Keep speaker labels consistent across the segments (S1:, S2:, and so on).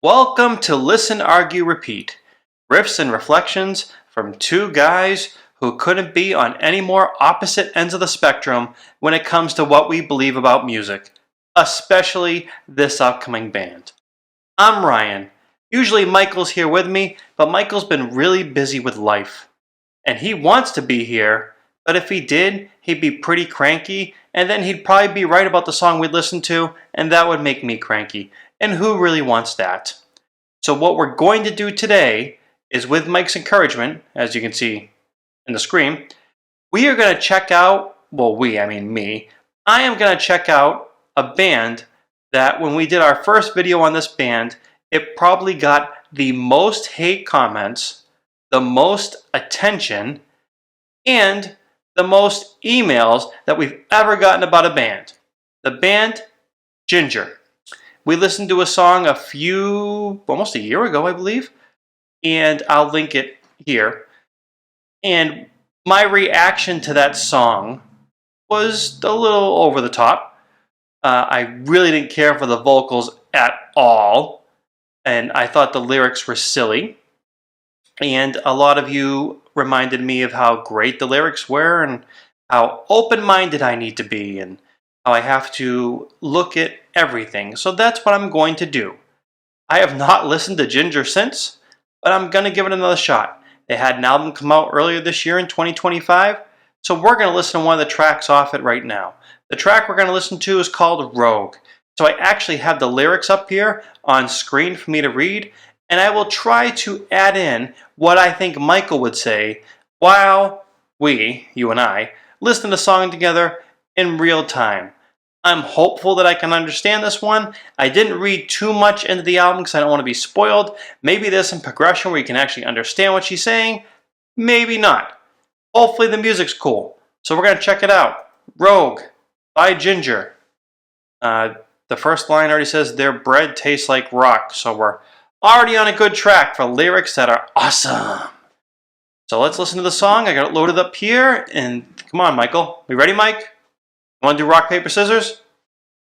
S1: Welcome to Listen, Argue, Repeat. Riffs and reflections from two guys who couldn't be on any more opposite ends of the spectrum when it comes to what we believe about music, especially this upcoming band. I'm Ryan. Usually Michael's here with me, but Michael's been really busy with life. And he wants to be here, but if he did, he'd be pretty cranky, and then he'd probably be right about the song we'd listen to, and that would make me cranky. And who really wants that? So what we're going to do today is, with Mike's encouragement, as you can see in the screen, we are going to check out, me, I am going to check out a band that when we did our first video on this band, it probably got the most hate comments, the most attention, and the most emails that we've ever gotten about a band. The band, Jinjer. We listened to a song almost a year ago, I believe, and I'll link it here. And my reaction to that song was a little over the top. I really didn't care for the vocals at all, and I thought the lyrics were silly. And a lot of you reminded me of how great the lyrics were and how open-minded I need to be and how I have to look at everything. So that's what I'm going to do. I have not listened to Jinjer since, but I'm going to give it another shot. They had an album come out earlier this year in 2025, so we're going to listen to one of the tracks off it right now. The track we're going to listen to is called Rogue. So I actually have the lyrics up here on screen for me to read, and I will try to add in what I think Michael would say while we, you and I, listen to the song together in real time. I'm hopeful that I can understand this one. I didn't read too much into the album because I don't want to be spoiled. Maybe there's some progression where you can actually understand what she's saying. Maybe not. Hopefully the music's cool. So we're going to check it out. Rogue by Jinjer. The first line already says, "Their bread tastes like rock." So we're already on a good track for lyrics that are awesome. So let's listen to the song. I got it loaded up here. And come on, Michael. We ready, Mike? Want to do rock, paper, scissors?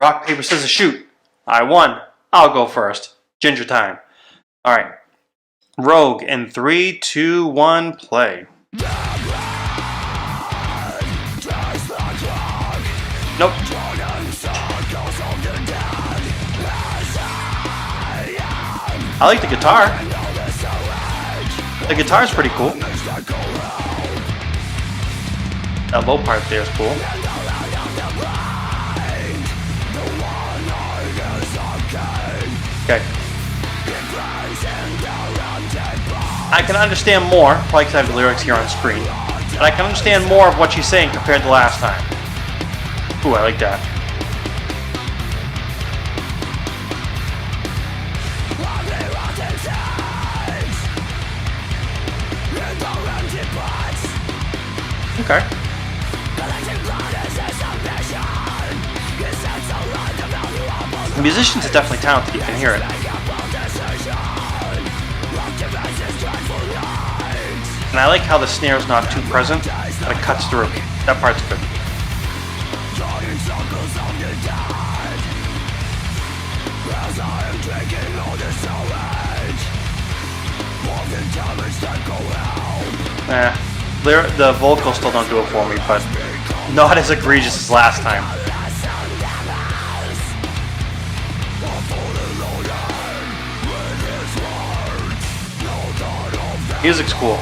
S1: Rock, paper, scissors, shoot. I won. I'll go first. Jinjer time. All right. Rogue in 3, 2, 1, play. Nope. I like the guitar. The guitar's pretty cool. That low part there is cool. Okay. I can understand more, probably because I have the lyrics here on screen, but I can understand more of what she's saying compared to last time. Ooh, I like that. Okay. The musicians are definitely talented, you can hear it. And I like how the snare's not too present, but it cuts through. That part's good. The vocals still don't do it for me, but not as egregious as last time. Music's cool.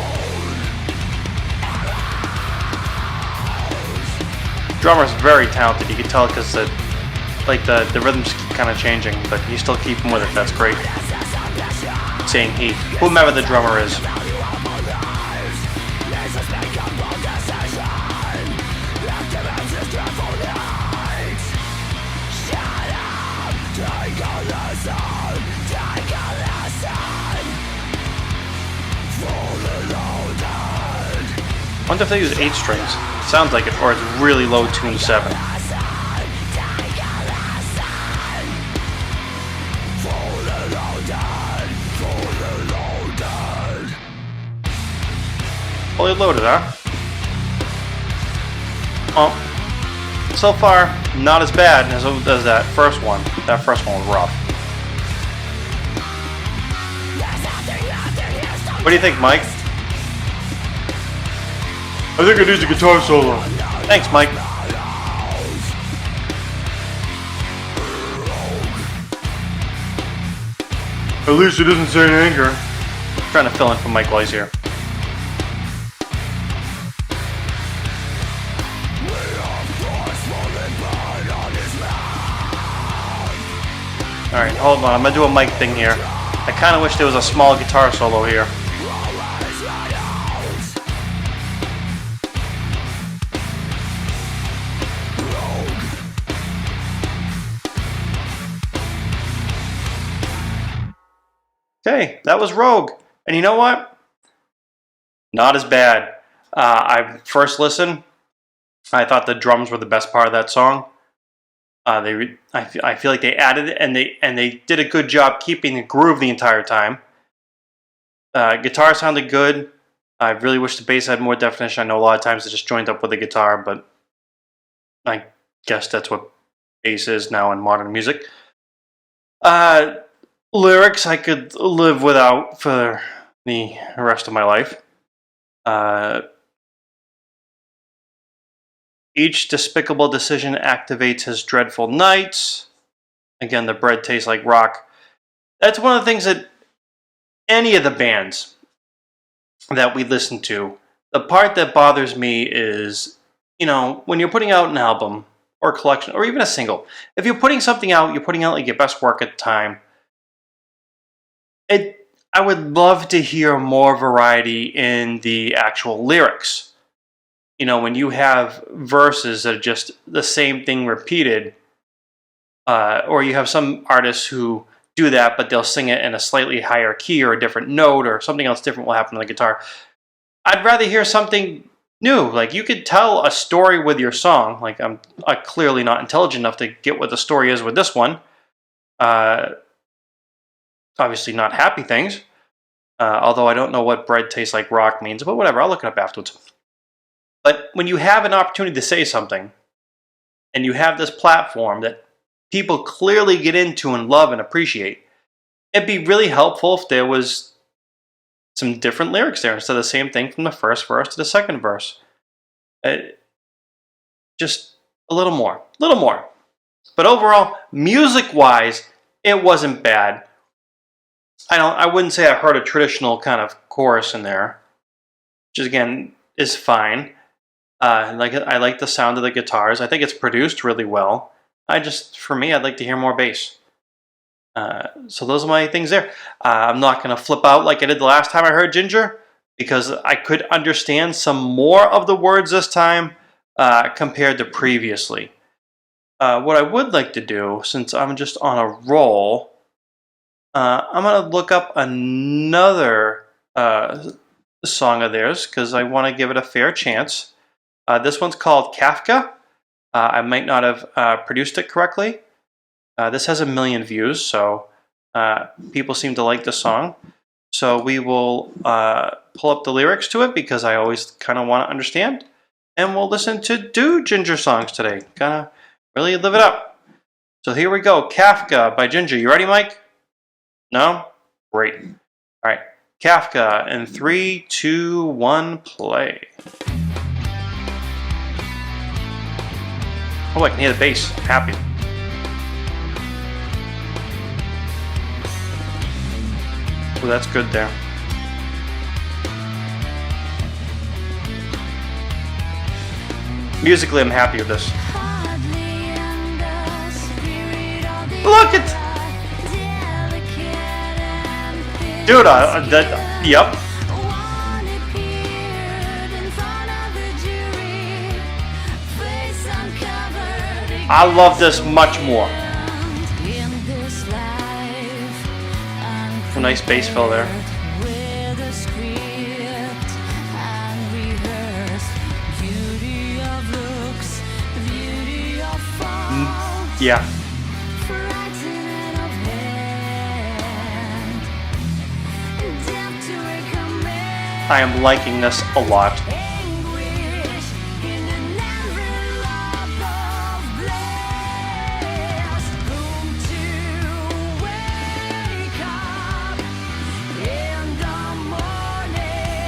S1: Drummer's very talented. You can tell because the rhythms keep kind of changing, but you still keep him with it. That's great. Saying he, whomever the drummer is. I wonder if they use 8 strings. Sounds like it, or it's really low tune 7. Fully loaded, huh? Oh, so far, not as bad as that first one. That first one was rough. What do you think, Mike? I think it needs a guitar solo. Thanks, Mike. At least it doesn't say in anger. I'm trying to fill in for Mike while he's here. Alright, hold on. I'm going to do a Mike thing here. I kind of wish there was a small guitar solo here. Okay, that was Rogue. And you know what? Not as bad. I first listened, I thought the drums were the best part of that song. I feel like they added it, and they did a good job keeping the groove the entire time. Guitar sounded good. I really wish the bass had more definition. I know a lot of times it just joined up with the guitar, but I guess that's what bass is now in modern music. Lyrics I could live without for the rest of my life. Each despicable decision activates his dreadful nights. Again, the bread tastes like rock. That's one of the things that any of the bands that we listen to, the part that bothers me is, when you're putting out an album or a collection or even a single, if you're putting something out, you're putting out like your best work at the time. I would love to hear more variety in the actual lyrics. When you have verses that are just the same thing repeated, or you have some artists who do that, but they'll sing it in a slightly higher key or a different note or something else different will happen on the guitar. I'd rather hear something new. Like, you could tell a story with your song. Like, I'm clearly not intelligent enough to get what the story is with this one. Obviously not happy things. Although I don't know what bread tastes like rock means, but whatever, I'll look it up afterwards. But when you have an opportunity to say something, and you have this platform that people clearly get into and love and appreciate, it'd be really helpful if there was some different lyrics there instead of the same thing from the first verse to the second verse. Just a little more. But overall, music-wise, it wasn't bad. I wouldn't say I heard a traditional kind of chorus in there, which again is fine. I like the sound of the guitars. I think it's produced really well. For me, I'd like to hear more bass. So those are my things there. I'm not going to flip out like I did the last time I heard Jinjer, because I could understand some more of the words this time compared to previously. What I would like to do, since I'm just on a roll, I'm going to look up another song of theirs because I want to give it a fair chance. This one's called Kafka. I might not have produced it correctly. This has 1 million views, so people seem to like the song. So we will pull up the lyrics to it because I always kind of want to understand. And we'll listen to Jinjer songs today. Kind of really live it up. So here we go. Kafka by Jinjer. You ready, Mike? No? Great. All right. Kafka in 3, 2, 1, play. Oh, I can hear the bass. I'm happy. Oh, that's good there. Musically, I'm happy with this. Look at... Dude, yep. I love this much more. A nice bass fill there. Yeah. I am liking this a lot.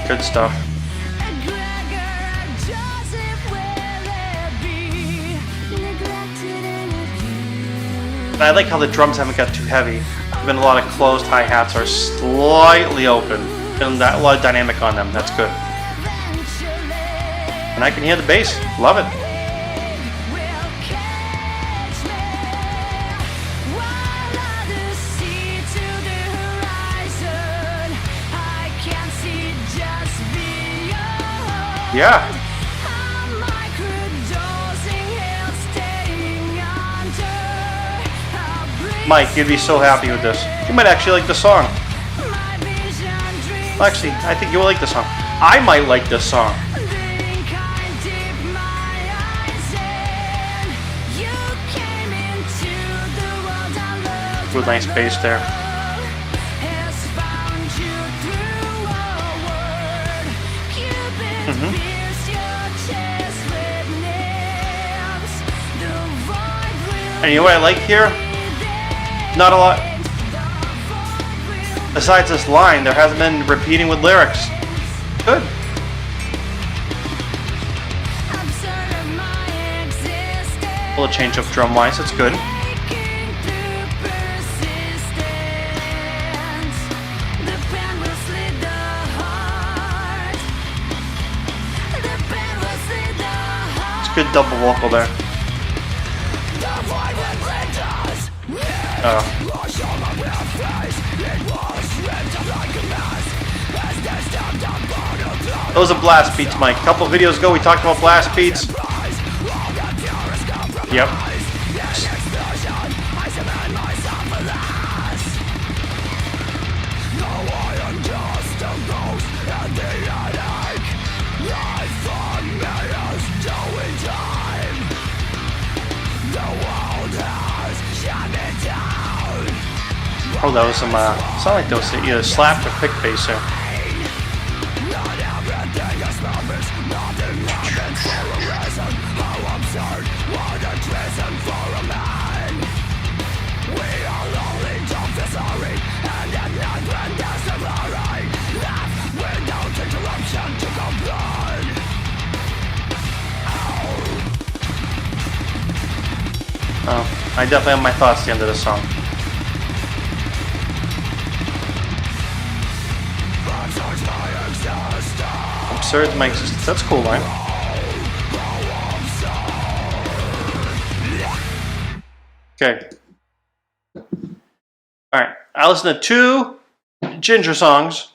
S1: Good stuff. And I like how the drums haven't got too heavy. Even a lot of closed hi-hats are slightly open. And a lot of dynamic on them. That's good. And I can hear the bass. Love it. Yeah. Mike, you'd be so happy with this. You might actually like the song. Well, actually, I think you will like the song. I might like this song. With nice bass there. And you know what I like here? Not a lot. Besides this line, there hasn't been repeating with lyrics. Good. A little change up drum wise, it's good. It's good double vocal there. Those are blast beats, Mike. A couple videos ago we talked about blast beats. Yep. Oh, that was some, sound like those either slapped or pick bass there. Oh, I definitely have my thoughts at the end of the song. Absurd my existence. That's a cool line. Okay. Alright. I listened to 2 Jinjer songs.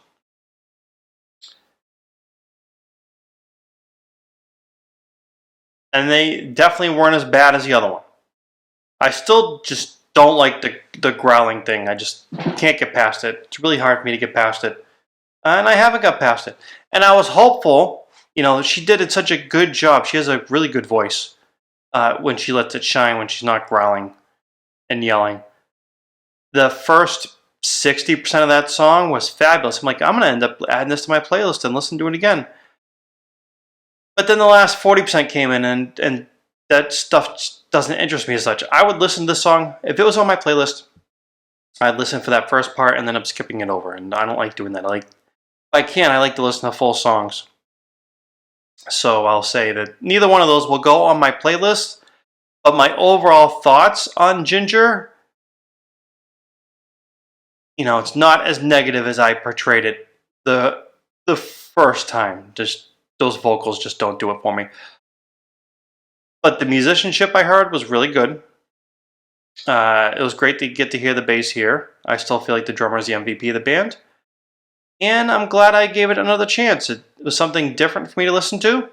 S1: And they definitely weren't as bad as the other one. I still just don't like the growling thing. I just can't get past it. It's really hard for me to get past it. And I haven't got past it. And I was hopeful, you know, she did such a good job. She has a really good voice when she lets it shine, when she's not growling and yelling. The first 60% of that song was fabulous. I'm like, I'm going to end up adding this to my playlist and listen to it again. But then the last 40% came in, and that stuff doesn't interest me as such. I would listen to this song. If it was on my playlist, I'd listen for that first part, and then I'm skipping it over. And I don't like doing that. If I can, I like to listen to full songs. So I'll say that neither one of those will go on my playlist. But my overall thoughts on Jinjer, you know, it's not as negative as I portrayed it the first time. Just those vocals just don't do it for me. But the musicianship I heard was really good. It was great to get to hear the bass here. I still feel like the drummer is the MVP of the band. And I'm glad I gave it another chance. It was something different for me to listen to.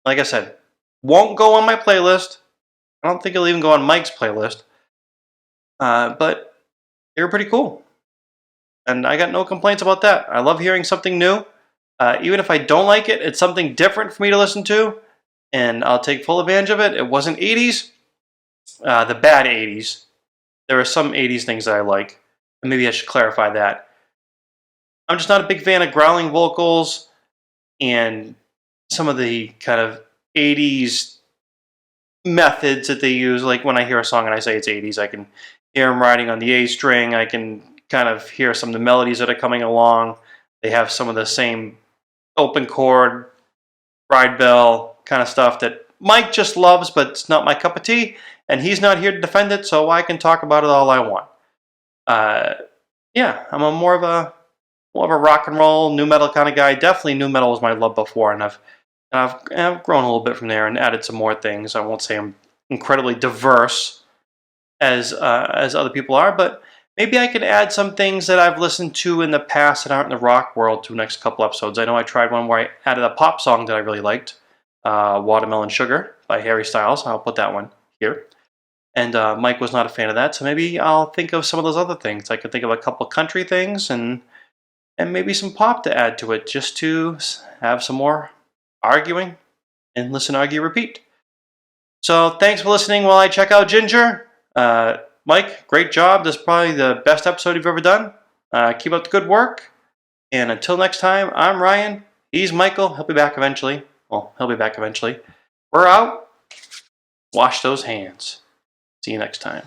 S1: Like I said, won't go on my playlist. I don't think it'll even go on Mike's playlist. But they were pretty cool. And I got no complaints about that. I love hearing something new. Even if I don't like it, it's something different for me to listen to. And I'll take full advantage of it. It wasn't 80s. The bad 80s. There are some 80s things that I like. And maybe I should clarify that. I'm just not a big fan of growling vocals and some of the kind of 80s methods that they use. Like when I hear a song and I say it's 80s, I can hear them riding on the A string. I can kind of hear some of the melodies that are coming along. They have some of the same open chord, ride bell kind of stuff that Mike just loves, but it's not my cup of tea, and he's not here to defend it, so I can talk about it all I want. Yeah, I'm more of a rock and roll, new metal kind of guy. Definitely new metal was my love before, and I've grown a little bit from there and added some more things. I won't say I'm incredibly diverse as other people are, but maybe I can add some things that I've listened to in the past that aren't in the rock world to the next couple episodes. I know I tried one where I added a pop song that I really liked, Watermelon Sugar by Harry Styles. I'll put that one here. And Mike was not a fan of that, so maybe I'll think of some of those other things. I could think of a couple country things and maybe some pop to add to it, just to have some more arguing and listen, argue, repeat. So thanks for listening while I check out Jinjer. Mike, great job. This is probably the best episode you've ever done. Keep up the good work. And until next time, I'm Ryan. He's Michael. He'll be back eventually. Well, he'll be back eventually. We're out. Wash those hands. See you next time.